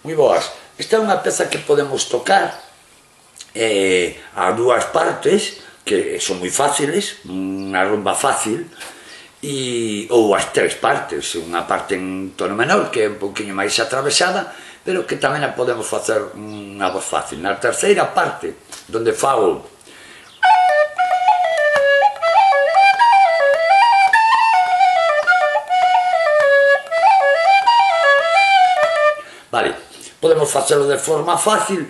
moi boas. Esta é unha peza que podemos tocar a dúas partes, que son moi fáciles, unha rumba fácil, ou as tres partes, unha parte en tono menor, que é un pouquinho máis atravesada, pero que tamén a podemos facer unha voz fácil. Na terceira parte, donde fago vale, podemos facelo de forma fácil.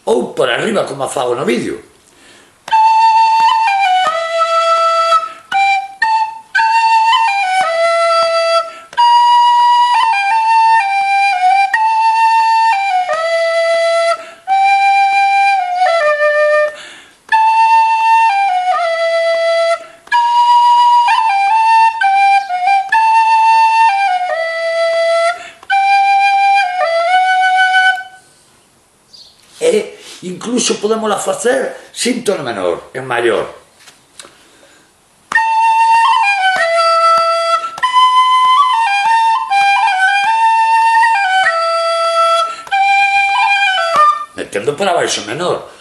Ou por arriba, como a fago no vídeo. E incluso podemos facer sin tono menor, en maior. Metendo para baixo menor.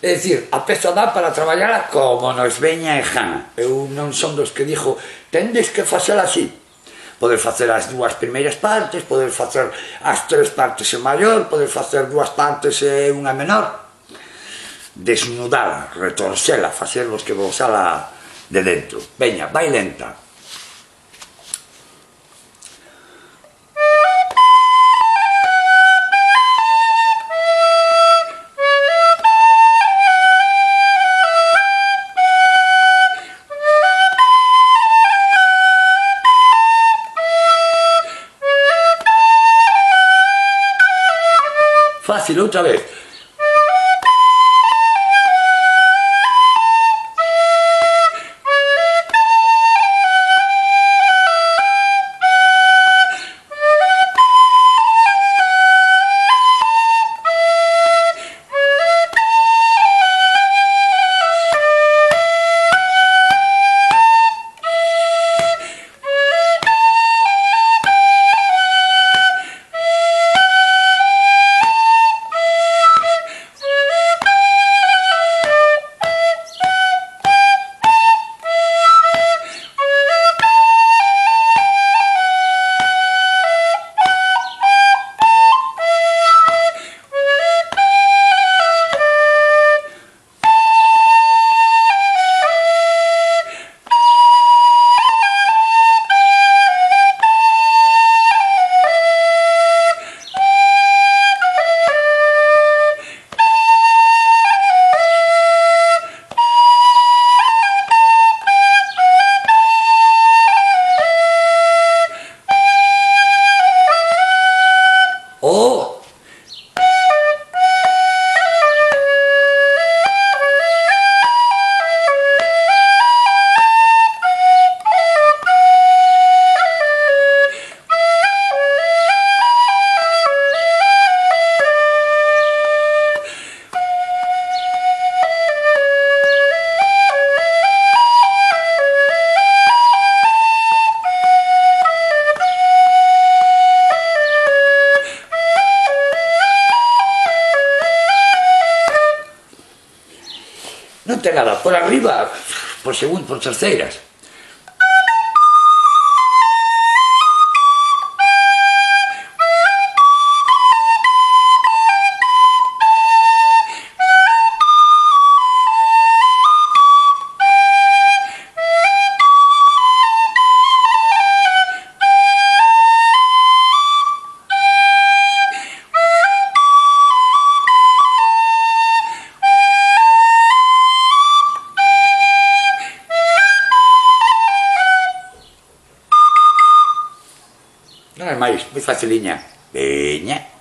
É dicir, a peza dá para traballar como nos veña en gana. Eu non son dos que dixo, tendes que facer así. Poder facer as dúas primeiras partes, poder facer as tres partes en maior, poder facer dúas partes e unha menor. Desnudala, retorcela, facervos que vos sala de dentro. Veña, vai lenta. Fácil, outra vez. Non ten nada, por arriba, por segundo, por terceiras. Non é máis, moi faciliña. Veña.